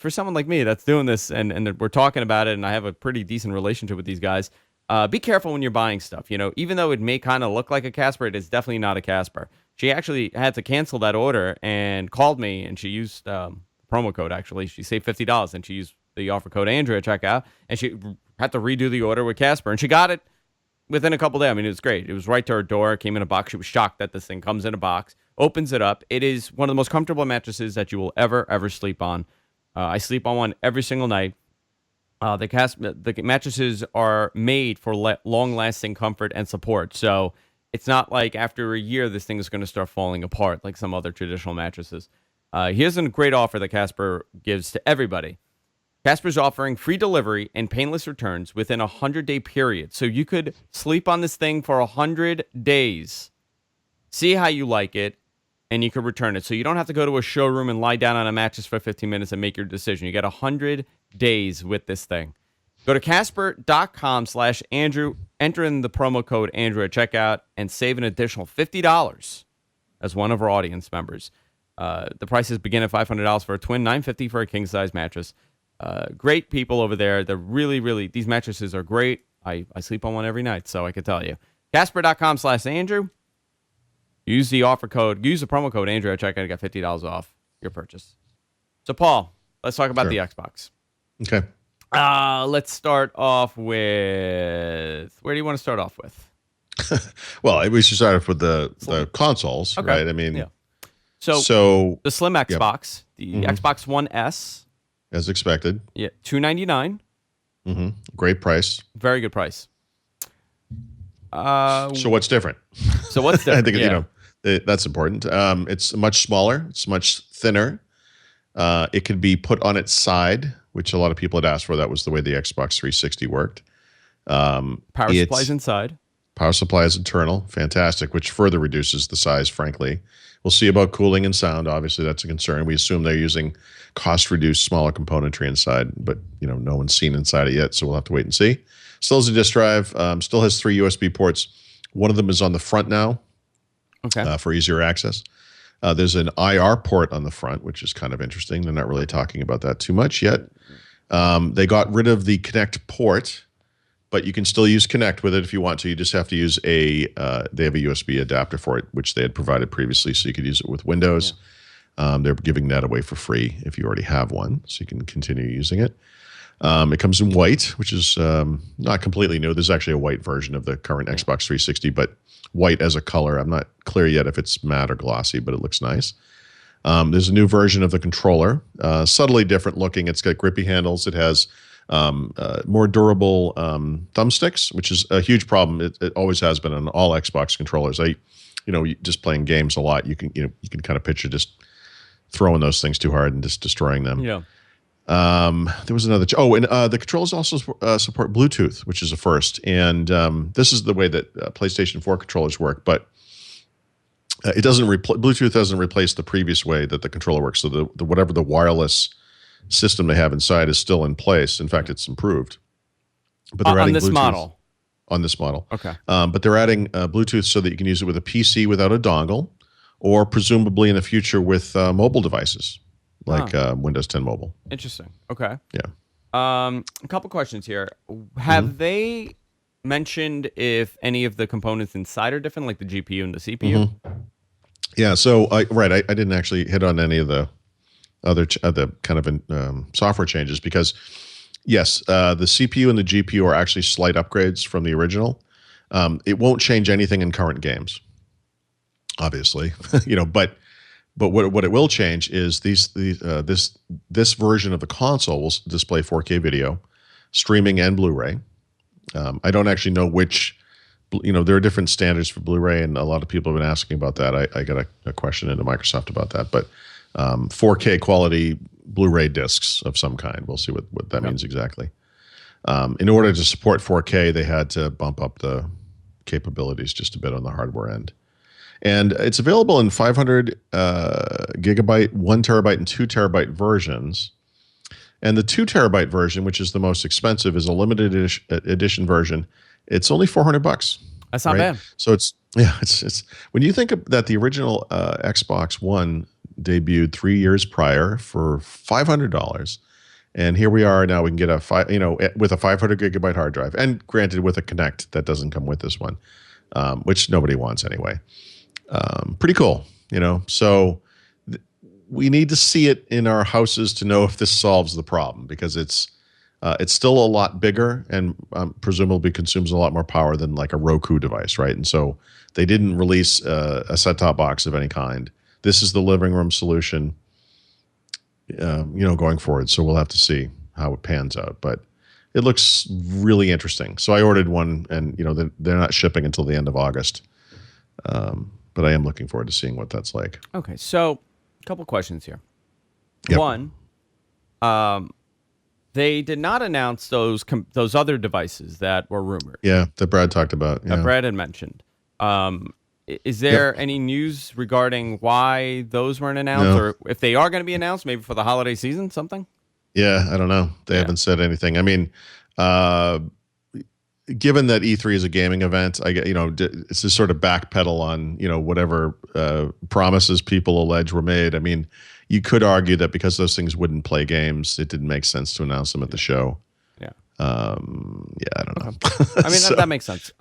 someone like me that's doing this, and we're talking about it, and I have a pretty decent relationship with these guys. Be careful when you're buying stuff. You know, even though it may kind of look like a Casper, it is definitely not a Casper. She actually had to cancel that order and called me, and she used promo code, actually. She saved $50, and she used the offer code Andrew at checkout, and she had to redo the order with Casper, and she got it within a couple days. I mean, it was great. It was right to her door. It came in a box. She was shocked that this thing comes in a box, opens it up. It is one of the most comfortable mattresses that you will ever sleep on. I sleep on one every single night. The mattresses are made for long-lasting comfort and support. So it's not like after a year, this thing is going to start falling apart like some other traditional mattresses. Here's a great offer that Casper gives to everybody. Casper's offering free delivery and painless returns within a 100-day period. So you could sleep on this thing for 100 days, see how you like it, and you could return it. So you don't have to go to a showroom and lie down on a mattress for 15 minutes and make your decision. You get 100 days with this thing. Go to casper.com/Andrew, enter in the promo code Andrew at checkout, and save an additional $50 as one of our audience members. The prices begin at $500 for a twin, $950 for a king-size mattress. Great people over there. They're really, these mattresses are great. I sleep on one every night, so I can tell you. Casper.com/Andrew. Use the promo code Andrew at checkout to get $50 off your purchase. So, Paul, let's talk about the Xbox. Okay. Let's start off with, where do you want to start off with? Well, we should start off with the consoles, right? I mean, so the Slim Xbox, the Xbox One S, as expected. Yeah, $299. Great price. Very good price. So what's different? I think you know that's important. It's much smaller. It's much thinner. It could be put on its side, which a lot of people had asked for. That was the way the Xbox 360 worked. Power supply's inside. Power supply is internal. Fantastic, which further reduces the size, frankly. We'll see about cooling and sound. Obviously, that's a concern. We assume they're using cost-reduced, smaller componentry inside, but no one's seen inside it yet, so we'll have to wait and see. Still has a disk drive. Still has 3 USB ports. One of them is on the front now, for easier access. There's an IR port on the front, which is kind of interesting. They're not really talking about that too much yet. They got rid of the Connect port, but you can still use Connect with it if you want to. You just have to use they have a USB adapter for it, which they had provided previously, so you could use it with Windows. They're giving that away for free if you already have one, so you can continue using it. It comes in white, which is not completely new. There's actually a white version of the current Xbox 360, but white as a color. I'm not clear yet if it's matte or glossy, but it looks nice. There's a new version of the controller, subtly different looking. It's got grippy handles. It has more durable thumbsticks, which is a huge problem. It always has been on all Xbox controllers. Just playing games a lot, you can kind of picture just throwing those things too hard and just destroying them. Yeah. There was another. The controllers also support Bluetooth, which is a first. And this is the way that PlayStation 4 controllers work, but it doesn't Bluetooth doesn't replace the previous way that the controller works. So the whatever the wireless system they have inside is still in place. In fact, it's improved. But they're adding on this Bluetooth model. On this model, okay. But they're adding Bluetooth so that you can use it with a PC without a dongle, or presumably in the future with mobile devices like Windows 10 Mobile. Interesting. Okay. Yeah. A couple questions here. Have they mentioned if any of the components inside are different, like the GPU and the CPU? Yeah. So I didn't actually hit on any of the other the kind of software changes because yes, the CPU and the GPU are actually slight upgrades from the original. It won't change anything in current games, obviously, but what it will change is this version of the console will display 4K video, streaming and Blu-ray. I don't actually know which, there are different standards for Blu-ray, and a lot of people have been asking about that. I got a question into Microsoft about that, but 4K quality Blu-ray discs of some kind. We'll see what that means exactly. In order to support 4K, they had to bump up the capabilities just a bit on the hardware end. And it's available in 500 gigabyte, 1 terabyte, and 2 terabyte versions. And the 2 terabyte version, which is the most expensive, is a limited edition version. It's only $400. That's not bad. So it's when you think of that, the original Xbox One debuted 3 years prior for $500, and here we are now. We can get with a 500 gigabyte hard drive, and granted with a Kinect that doesn't come with this one, which nobody wants anyway. Pretty cool, So we need to see it in our houses to know if this solves the problem, because it's still a lot bigger and presumably consumes a lot more power than like a Roku device, right? And so they didn't release a set-top box of any kind. This is the living room solution, going forward. So we'll have to see how it pans out, but it looks really interesting. So I ordered one, and they're not shipping until the end of August. But I am looking forward to seeing what that's like. Okay, so a couple questions here. Yep. One, they did not announce those other devices that were rumored. Yeah, that Brad talked about. Yeah. That Brad had mentioned. Is there any news regarding why those weren't announced, or if they are going to be announced, maybe for the holiday season, something? Yeah, I don't know. They haven't said anything. I mean, given that E3 is a gaming event, I get it's just sort of backpedal on whatever promises people allege were made. I mean, you could argue that because those things wouldn't play games, it didn't make sense to announce them at the show. Yeah. I don't know. I mean, that makes sense.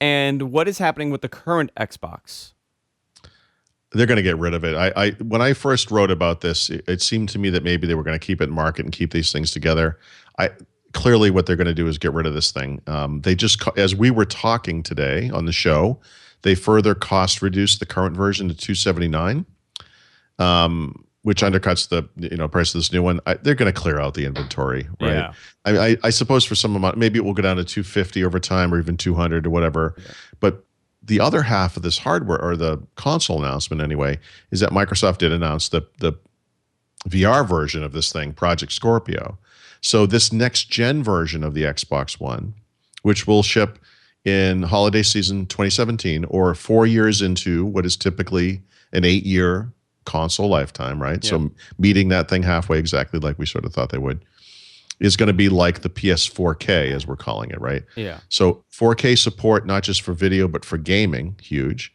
And what is happening with the current Xbox? They're going to get rid of it. When I first wrote about this, it seemed to me that maybe they were going to keep it in market and keep these things together. Clearly what they're going to do is get rid of this thing. They just, as we were talking today on the show, they further cost reduced the current version to $279, which undercuts the price of this new one. They're going to clear out the inventory, right? Yeah. I suppose for some amount, maybe it will go down to $250 over time, or even $200 or whatever. Yeah. But the other half of this hardware, or the console announcement anyway, is that Microsoft did announce the VR version of this thing, Project Scorpio. So this next gen version of the Xbox One, which will ship in holiday season 2017, or 4 years into what is typically an 8-year console lifetime, right? Yeah. So meeting that thing halfway, exactly like we sort of thought they would, is going to be like the PS4K, as we're calling it, right? Yeah. So 4K support, not just for video, but for gaming, huge.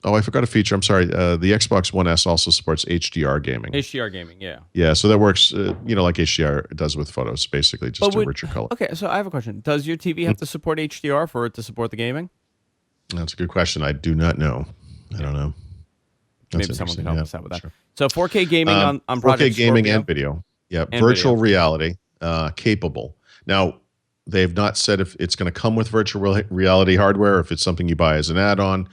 I forgot a feature. I'm sorry. The Xbox One S also supports HDR gaming. HDR gaming, yeah. Yeah, so that works, like HDR does with photos, basically, just a richer color. Okay, so I have a question. Does your TV have to support HDR for it to support the gaming? That's a good question. I do not know. I don't know. Maybe someone can help us out with that. Sure. So 4K gaming on Project 4K gaming Scorpio. And video. Yeah, and virtual video. reality capable. Now, they've not said if it's going to come with virtual reality hardware, if it's something you buy as an add-on.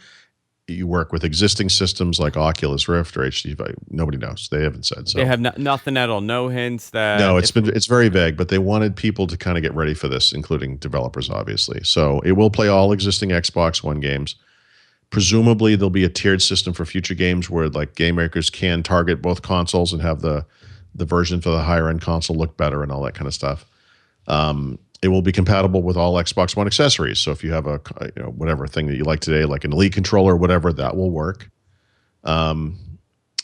You work with existing systems like Oculus Rift or HTC. Nobody knows. They haven't said so. They have nothing at all. No hints that. No, it's very vague, but they wanted people to kind of get ready for this, including developers, obviously. So it will play all existing Xbox One games. Presumably, there'll be a tiered system for future games where like game makers can target both consoles and have the version for the higher end console look better and all that kind of stuff. It will be compatible with all Xbox One accessories. So if you have a whatever thing that you like today, like an Elite controller or whatever, that will work. And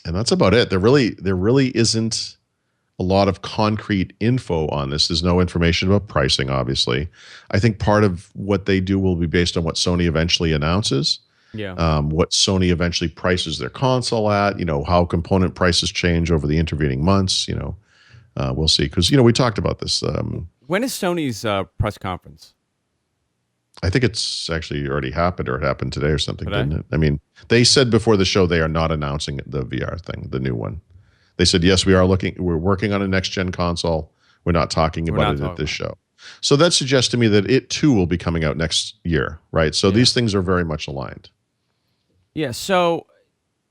that's about it. There really isn't a lot of concrete info on this. There's no information about pricing, obviously. I think part of what they do will be based on what Sony eventually announces. Yeah. What Sony eventually prices their console at, how component prices change over the intervening months, we'll see. Because, we talked about this. When is Sony's press conference? I think it's actually already happened, or it happened today or something, didn't it? I mean, they said before the show they are not announcing the VR thing, the new one. They said, yes, we're working on a next-gen console. We're not talking about it at this show. So that suggests to me that it, too, will be coming out next year, right? So these things are very much aligned. Yeah, so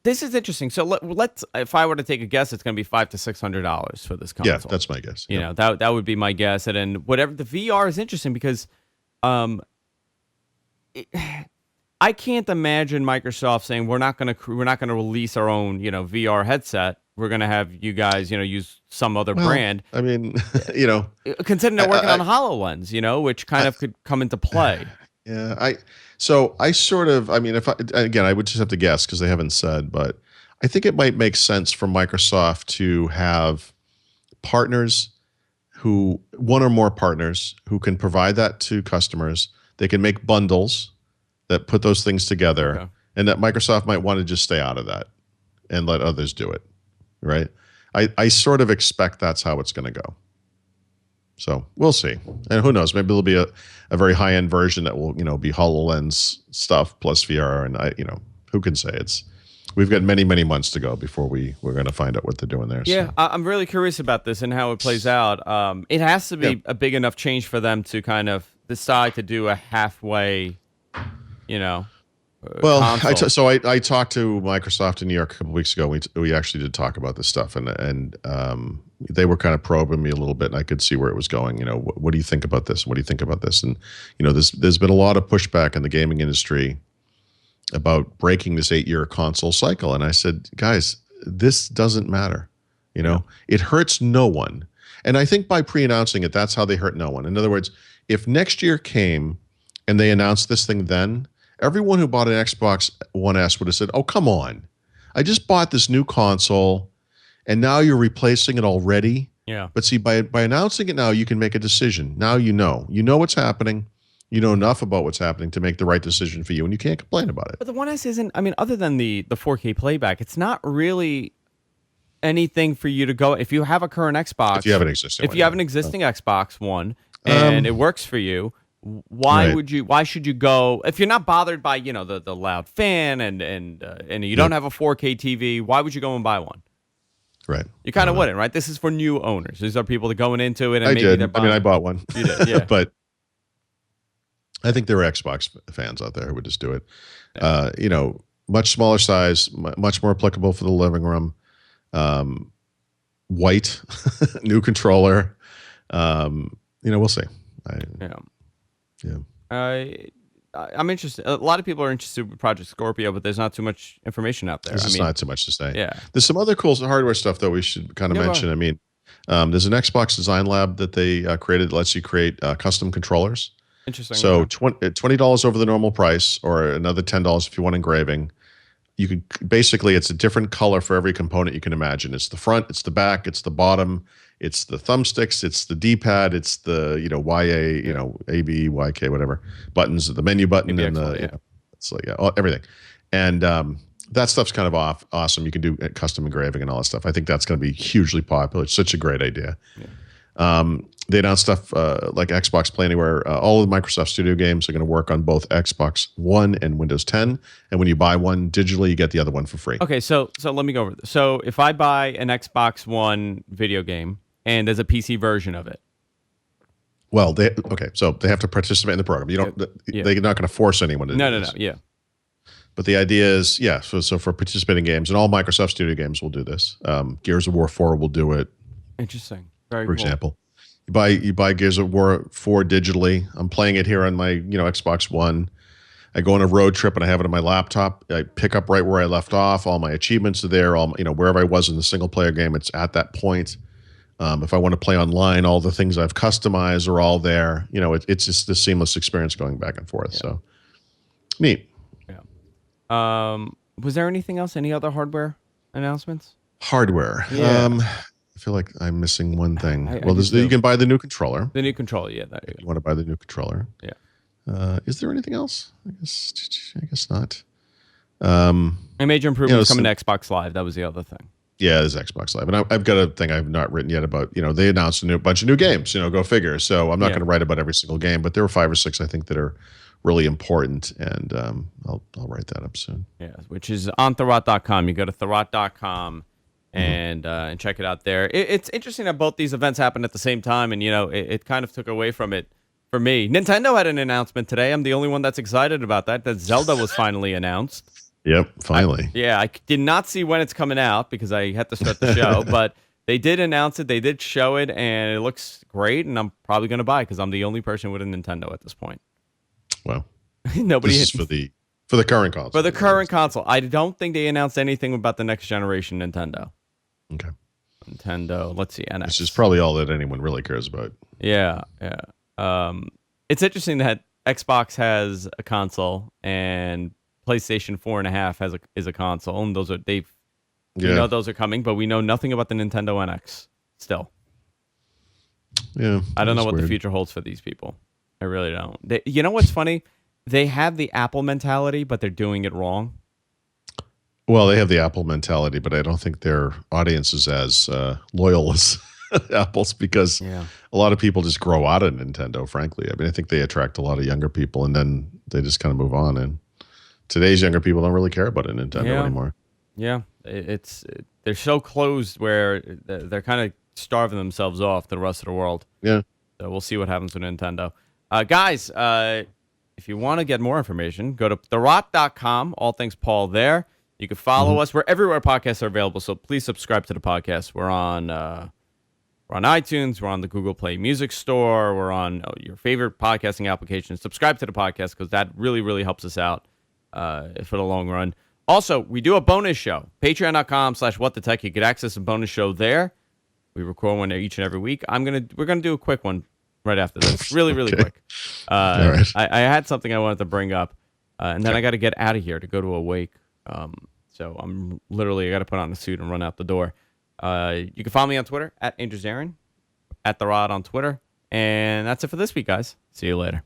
this is interesting. So let's, if I were to take a guess, it's going to be $500 to $600 for this console. Yeah, that's my guess. You know, that would be my guess. And then whatever, the VR is interesting because I can't imagine Microsoft saying we're not going to release our own, VR headset. We're going to have you guys, use some other brand. I mean, considering they're working on HoloLens, which kind of could come into play. Yeah, I mean, I would just have to guess because they haven't said, but I think it might make sense for Microsoft to have partners one or more partners who can provide that to customers. They can make bundles that put those things together, and that Microsoft might want to just stay out of that and let others do it, right? I sort of expect that's how it's going to go. So we'll see. And who knows, maybe there'll be a very high-end version that will, be HoloLens stuff plus VR. And who can say? We've got many, many months to go before we're going to find out what they're doing there. Yeah, so. I'm really curious about this and how it plays out. It has to be a big enough change for them to kind of decide to do a halfway, Well, I talked to Microsoft in New York a couple of weeks ago. We actually did talk about this stuff, and they were kind of probing me a little bit, and I could see where it was going. What do you think about this? What do you think about this? And there's been a lot of pushback in the gaming industry about breaking this 8-year console cycle. And I said, guys, this doesn't matter. It hurts no one. And I think by pre-announcing it, that's how they hurt no one. In other words, if next year came and they announced this thing then, everyone who bought an Xbox One S would have said, oh, come on. I just bought this new console, and now you're replacing it already? Yeah. But see, by announcing it now, you can make a decision. Now you know. You know what's happening. You know enough about what's happening to make the right decision for you, and you can't complain about it. But the One S isn't, other than the 4K playback, it's not really anything for you to go. If you have a current Xbox. If you have an existing Xbox One, and it works for you, why should you go if you're not bothered by the loud fan and you don't have a 4K TV? Why would you go and buy one? Right. You kind of wouldn't, right? This is for new owners. These are people that going into it. And I maybe did. They're buying. I bought one. You did, yeah. But I think there are Xbox fans out there who would just do it. Yeah. Much smaller size, much more applicable for the living room. White, new controller. We'll see. Yeah. I'm interested. A lot of people are interested with Project Scorpio, but there's not too much information out there. There's not too much to say. Yeah. There's some other cool hardware stuff that we should kind of mention. There's an Xbox Design Lab that they created that lets you create custom controllers. Interesting. So $20 over the normal price, or another $10 if you want engraving. You can basically, it's a different color for every component you can imagine. It's the front, it's the back, it's the bottom, it's the thumbsticks, it's the D-pad, it's the YA, A, B, Y, K, whatever buttons, the menu button, and it's like everything. And that stuff's kind of awesome. You can do custom engraving and all that stuff. I think that's going to be hugely popular. It's such a great idea. Yeah. They announced stuff like Xbox Play Anywhere. All of the Microsoft Studio games are going to work on both Xbox One and Windows 10. And when you buy one digitally, you get the other one for free. Okay, so let me go over this. So if I buy an Xbox One video game and there's a PC version of it. Well, so they have to participate in the program. You don't. Yeah. They're not going to force anyone to do No. this. Yeah. But the idea is, so for participating games, and all Microsoft Studio games will do this. Gears of War 4 will do it. Interesting. Very For cool. example, you buy Gears of War 4 digitally. I'm playing it here on my Xbox One. I go on a road trip and I have it on my laptop. I pick up right where I left off. All my achievements are there. Wherever I was in the single player game, it's at that point. If I want to play online, all the things I've customized are all there. It's just the seamless experience going back and forth. Yeah. So neat. Was there anything else? Any other hardware announcements? Hardware. Yeah. I feel like I'm missing one thing. I you can buy the new controller. The new controller, yeah. You want to buy the new controller. Yeah. Is there anything else? I guess not. Major improvements coming to Xbox Live. That was the other thing. Yeah, there's Xbox Live. And I've got a thing I've not written yet about, they announced a bunch of new games, go figure. So I'm not going to write about every single game, but there were 5 or 6, I think, that are really important, and I'll write that up soon. Yeah, which is on Thurrott.com. You go to Thurrott.com and check it out there. It's interesting that both these events happened at the same time, and it kind of took away from it for me. Nintendo had an announcement today. I'm the only one that's excited about that Zelda was finally announced. Yep, finally. I did not see when it's coming out because I had to start the show, but they did announce it. They did show it, and it looks great, and I'm probably going to buy it because I'm the only person with a Nintendo at this point. Well, nobody. This is for the current console. For the current console, I don't think they announced anything about the next generation Nintendo. Okay. Nintendo. Let's see. NX. This is probably all that anyone really cares about. Yeah. It's interesting that Xbox has a console and PlayStation 4.5 is a console, and those are we know those are coming, but we know nothing about the Nintendo NX still. Yeah. I don't know what the future holds for these people. I really don't. You know what's funny? They have the Apple mentality, but they're doing it wrong. Well, they have the Apple mentality, but I don't think their audience is as loyal as Apple's, because a lot of people just grow out of Nintendo, frankly. I mean, I think they attract a lot of younger people, and then they just kind of move on. And today's younger people don't really care about a Nintendo anymore. Yeah, they're so closed where they're kind of starving themselves off to the rest of the world. Yeah. So we'll see what happens with Nintendo. Guys, if you want to get more information, go to Thurrott.com, all things Paul there. You can follow us. We're everywhere podcasts are available, so please subscribe to the podcast. We're on iTunes. We're on the Google Play Music Store. We're on your favorite podcasting application. Subscribe to the podcast because that really, really helps us out for the long run. Also, we do a bonus show. Patreon.com/whatthetech. You get access to a bonus show there. We record one each and every week. We're gonna do a quick one right after this. Really, really quick. All right. I had something I wanted to bring up, and then I got to get out of here to go to a wake. So I got to put on a suit and run out the door. You can follow me on Twitter @AndrewZarin, @TheRod on Twitter. And that's it for this week, guys. See you later.